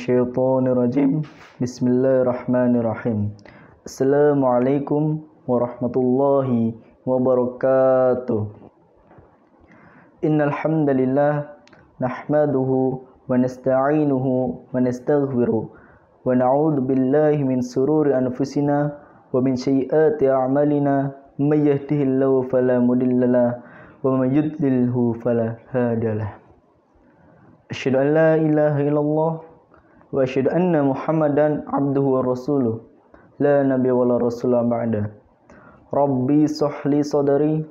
minasyaitonirrajim. Bismillahirrahmanirrahim. Assalamualaikum warahmatullahi wabarakatuh. Innal hamdalillah nahmaduhu wa nasta'inuhu wa nastaghfiruh wa na'udzu billahi min sururi anfusina wa min sayyiati a'malina may yahdihillahu fala mudhillalah wa may yudlilhu fala hadiyalah. Asyhadu an la ilaha illallah wa asyhadu anna Muhammadan abduhu wa rasuluh la nabiyya wa la rasula ba'da. Rabbi shrahli sadri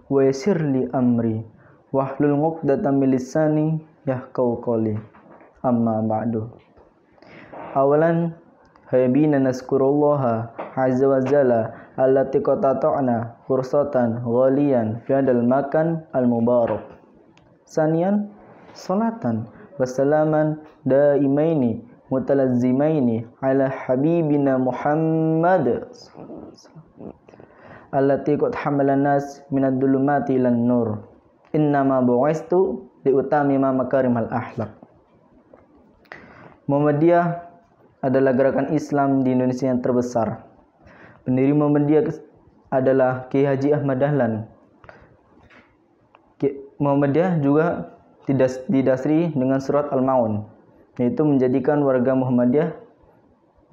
wa yassirli amri wahlul 'uqdatam min lisani yafqahu qawli. Amma ba'du. Awalan habina nazkurullaha azza wa jalla allati qatata'na fursatan ghaliyan fi hadal makan al mubarak. Sanian salatan wassalaman daimaini mutalazzimaini ala habibina Muhammad allati qad hamalan nas minad dhulumati ilan nur innama bu'istu liutamima makarimal akhlak. Muhammadiyah adalah gerakan Islam di Indonesia yang terbesar. Pendiri Muhammadiyah adalah Kiai Haji Ahmad Dahlan. Muhammadiyah juga didasari dengan surat Al-Maun, yaitu menjadikan warga Muhammadiyah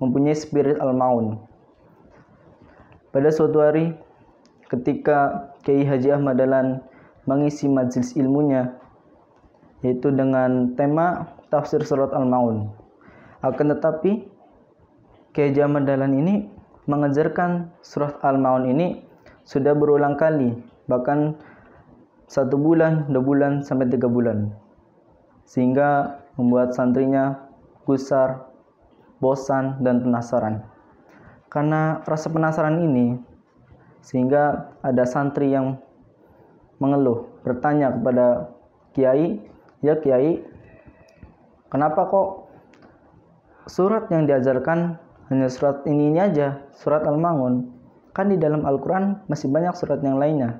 mempunyai spirit Al-Maun. Pada suatu hari ketika Kiai Haji Ahmad Dahlan mengisi majelis ilmunya, yaitu dengan tema tafsir surat Al-Maun. Akan tetapi Kiai Haji Ahmad Dahlan ini mengajarkan surat Al-Maun ini sudah berulang kali, bahkan 1 bulan, 2 bulan, sampai 3 bulan. Sehingga membuat santrinya gusar, bosan, dan penasaran. Karena rasa penasaran ini, sehingga ada santri yang mengeluh, bertanya kepada Kiai, "Ya Kiai, kenapa kok surat yang diajarkan hanya surat ini aja, surat Al-Maun? Kan di dalam Al-Quran masih banyak surat yang lainnya.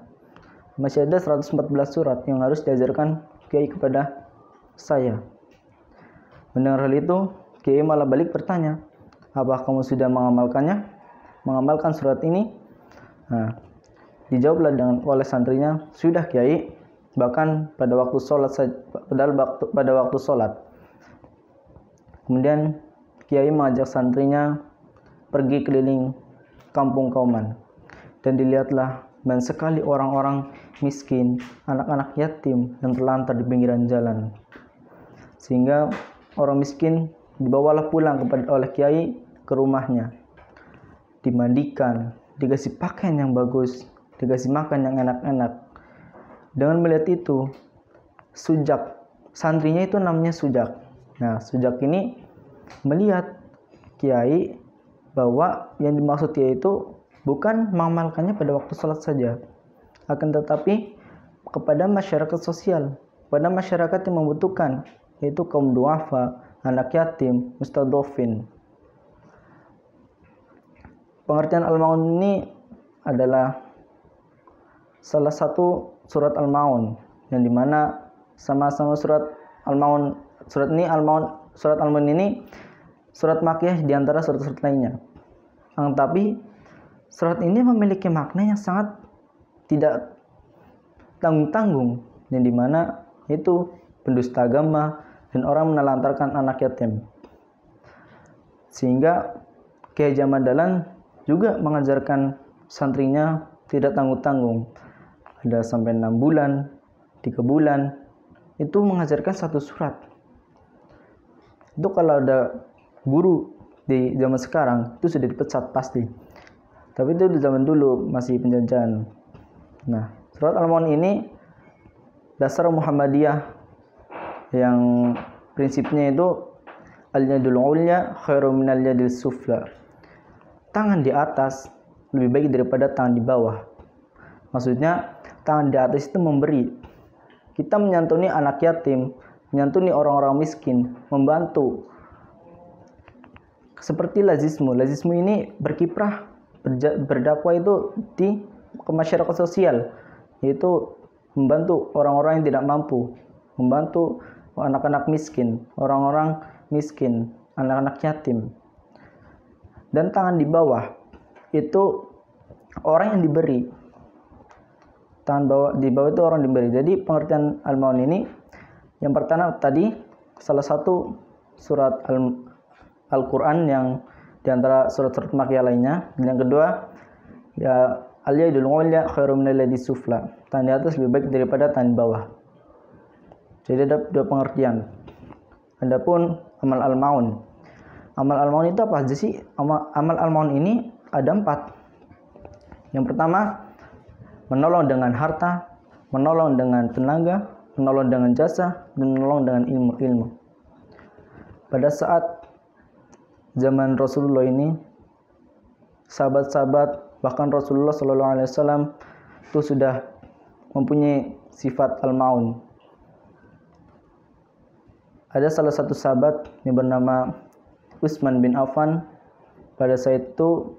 Masih ada 114 surat yang harus diajarkan Kiai kepada saya." Mendengar hal itu, Kiai malah balik bertanya, "Apa kamu sudah mengamalkan surat ini?" Nah, dijawablah oleh santrinya, "Sudah Kiai, bahkan pada waktu sholat." Kemudian Kiai mengajak santrinya pergi keliling kampung kauman, dan dilihatlah banyak sekali orang-orang miskin, anak-anak yatim yang terlantar di pinggiran jalan. Sehingga orang miskin dibawalah pulang oleh Kiai ke rumahnya, dimandikan, dikasih pakaian yang bagus, dikasih makan yang enak-enak. Dengan melihat itu, Sujak, santrinya itu namanya Sujak. Nah, Sujak ini melihat Kiai bahwa yang dimaksud Kiai itu bukan mengamalkannya pada waktu sholat saja, akan tetapi kepada masyarakat sosial, pada masyarakat yang membutuhkan, yaitu kaum duafa, anak yatim, mustadhofin. Pengertian Al-Maun ini adalah salah satu surat Al-Maun, yang dimana sama-sama surat Al-Maun, surat Al-Maun ini surat Makkiyah di antara surat-surat lainnya. Tapi surat ini memiliki makna yang sangat tidak tanggung-tanggung, yang dimana itu pendusta agama dan orang menelantarkan anak yatim. Sehingga Kiai Haji Ahmad Dahlan juga mengajarkan santrinya tidak tanggung-tanggung. Ada sampai 6 bulan, 3 bulan, itu mengajarkan satu surat. Itu kalau ada guru di zaman sekarang, itu sudah dipecat pasti. Tapi itu di zaman dulu masih penjajahan. Nah, surat Al-Maun ini dasar Muhammadiyah yang prinsipnya itu al-yadul ulya khairu minal yadil sufla. Tangan di atas lebih baik daripada tangan di bawah. Maksudnya tangan di atas itu memberi. Kita menyantuni anak yatim, menyantuni orang-orang miskin, membantu. Seperti lazismu. Lazismu ini berkiprah, berdakwah itu ke masyarakat sosial, yaitu membantu orang-orang yang tidak mampu, membantu anak-anak miskin, orang-orang miskin, anak-anak yatim. Dan tangan di bawah itu orang yang diberi. Tangan di bawah itu orang diberi. Jadi pengertian al-maun ini yang pertama tadi salah satu surat Al-Qur'an yang di antara surat-surat Makkiyah lainnya. Dan yang kedua ya al-yadul ulya khairum minal yadis sufla. Tangan di atas lebih baik daripada tangan di bawah. Jadi ada dua pengertian. Adapun amal al-maun. Amal al-maun itu apa aja sih? Amal al-maun ini ada 4. Yang pertama, menolong dengan harta, menolong dengan tenaga, menolong dengan jasa, dan menolong dengan ilmu. Pada saat zaman Rasulullah ini, sahabat-sahabat bahkan Rasulullah SAW itu sudah mempunyai sifat al-maun. Ada salah satu sahabat yang bernama Utsman bin Affan. Pada saat itu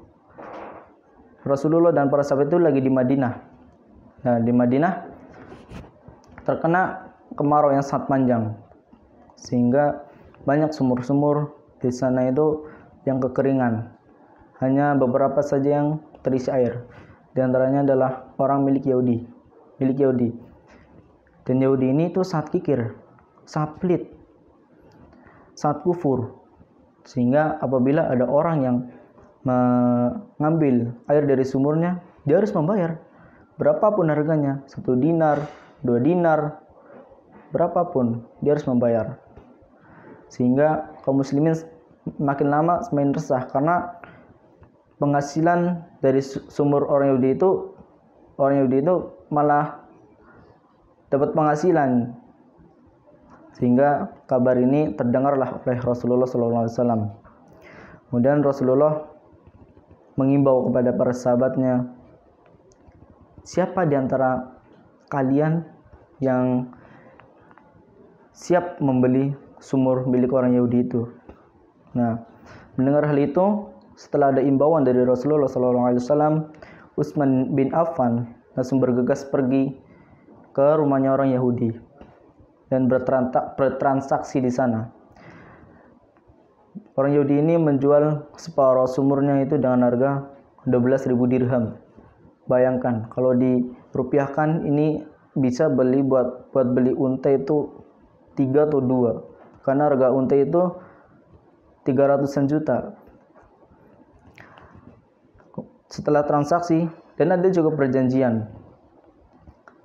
Rasulullah dan para sahabat itu lagi di Madinah. Nah, di Madinah terkena kemarau yang sangat panjang, sehingga banyak sumur-sumur di sana itu yang kekeringan. Hanya beberapa saja yang terisi air. Di antaranya adalah orang milik Yahudi. Dan Yahudi ini tuh sangat kikir, sangat pelit, sangat kufur. Sehingga apabila ada orang yang mengambil air dari sumurnya, dia harus membayar berapapun harganya, 1 dinar, 2 dinar, berapapun dia harus membayar. Sehingga kaum muslimin makin lama semakin resah karena penghasilan dari sumur orang Yahudi itu malah dapat penghasilan. Sehingga kabar ini terdengarlah oleh Rasulullah SAW. Kemudian Rasulullah mengimbau kepada para sahabatnya, siapa di antara kalian yang siap membeli sumur milik orang Yahudi itu? Nah, mendengar hal itu, setelah ada imbauan dari Rasulullah SAW, Utsman bin Affan langsung bergegas pergi ke rumahnya orang Yahudi dan bertransaksi di sana. Orang Yahudi ini menjual separuh sumurnya itu dengan harga 12.000 dirham. Bayangkan kalau dirupiahkan ini bisa beli buat beli unta itu 3 atau 2. Karena harga unta itu 300-an juta. Setelah transaksi, dan ada juga perjanjian.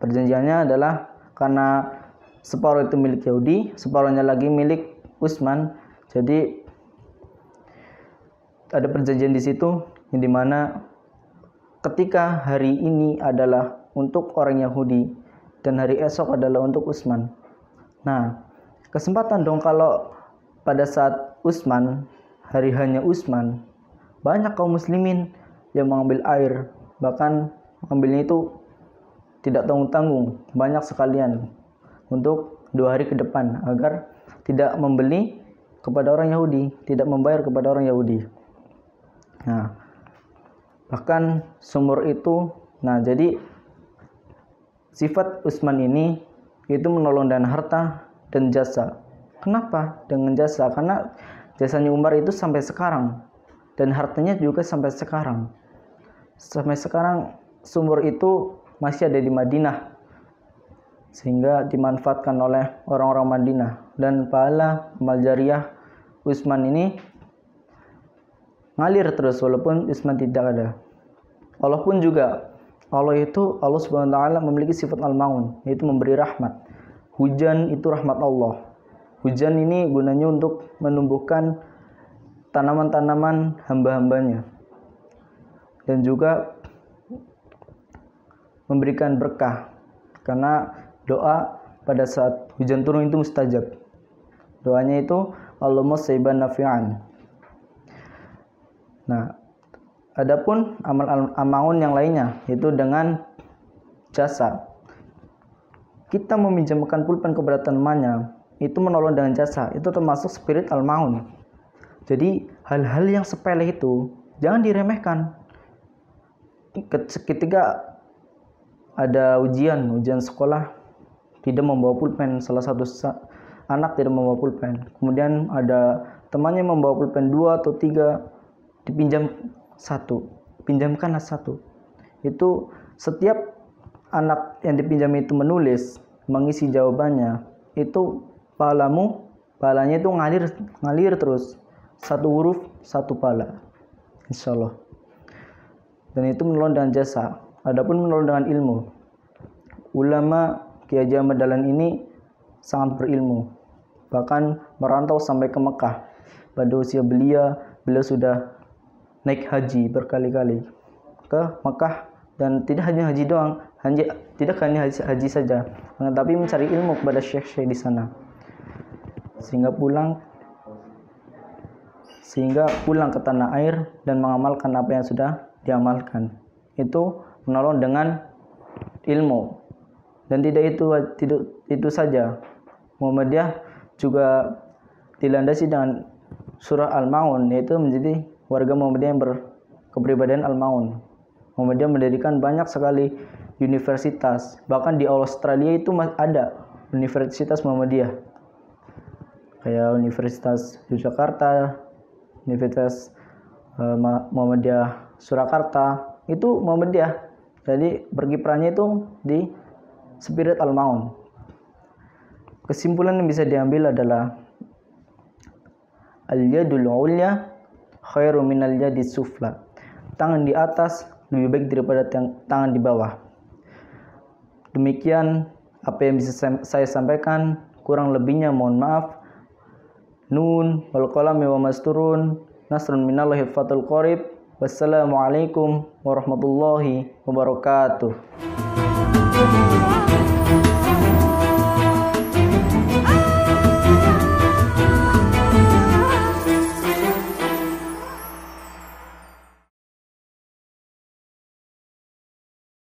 Perjanjiannya adalah karena separuh itu milik Yahudi, separuhnya lagi milik Utsman. Jadi ada perjanjian di situ yang dimana ketika hari ini adalah untuk orang Yahudi dan hari esok adalah untuk Utsman. Nah, kesempatan dong kalau pada saat Utsman, hari hanya Utsman, banyak kaum muslimin yang mengambil air, bahkan mengambilnya itu tidak tanggung-tanggung, banyak sekalian untuk 2 hari ke depan agar tidak membeli kepada orang Yahudi, tidak membayar kepada orang Yahudi. Nah, bahkan sumur itu, jadi sifat Utsman ini itu menolong dengan harta dan jasa. Kenapa dengan jasa? Karena jasanya Umar itu sampai sekarang dan hartanya juga sampai sekarang. Sampai sekarang sumur itu masih ada di Madinah, sehingga dimanfaatkan oleh orang-orang Madinah. Dan pahala amal jariyah Utsman ini ngalir terus walaupun Utsman tidak ada. Walaupun juga Allah Subhanahu wa taala memiliki sifat al-maun, yaitu memberi rahmat. Hujan itu rahmat Allah. Hujan ini gunanya untuk menumbuhkan tanaman-tanaman hamba-hambanya dan juga memberikan berkah, karena doa pada saat hujan turun itu mustajab. Doanya itu Allahumma sayyiban nafi'an. Nah, adapun amal al-maun yang lainnya yaitu dengan jasa. Kita meminjamkan pulpen kepada temannya, itu menolong dengan jasa, itu termasuk spirit al-maun. Jadi hal-hal yang sepele itu jangan diremehkan. Ketika ada ujian sekolah, tidak membawa pulpen salah satu anak tidak membawa pulpen. Kemudian ada temannya membawa pulpen 2 atau 3, dipinjam 1, pinjamkan 1. Itu setiap anak yang dipinjam itu menulis, mengisi jawabannya, itu pahalanya itu ngalir terus. 1 huruf 1 pahala, insyaallah. Dan itu menolong dengan jasa. Adapun menolong dengan ilmu, ulama Kiai Haji Ahmad Dahlan ini sangat berilmu, bahkan merantau sampai ke Mekah. Pada usia beliau sudah naik haji berkali-kali ke Mekah, dan tidak hanya haji doang, tidak hanya haji saja, tetapi mencari ilmu kepada syekh-syekh di sana, sehingga pulang ke tanah air dan mengamalkan apa yang sudah diamalkan. Itu menolong dengan ilmu. Dan tidak itu saja, Muhammadiyah juga dilandasi dengan surah Al-Maun, yaitu menjadi warga Muhammadiyah yang berkepribadian Al-Maun. Muhammadiyah mendirikan banyak sekali universitas, bahkan di Australia itu ada universitas Muhammadiyah, kayak Universitas Yogyakarta, Universitas Muhammadiyah Surakarta, itu Muhammadiyah. Jadi berkiprahnya itu di spirit Al-Maun. Kesimpulan yang bisa diambil adalah al-yadul ulya khairu minal yadis sufla. Tangan di atas lebih baik daripada tangan di bawah. Demikian apa yang bisa saya sampaikan, kurang lebihnya mohon maaf. Nun wal qalami wa masturun, nasrun minallahi fatul qarib. Wassalamualaikum warahmatullahi wabarakatuh.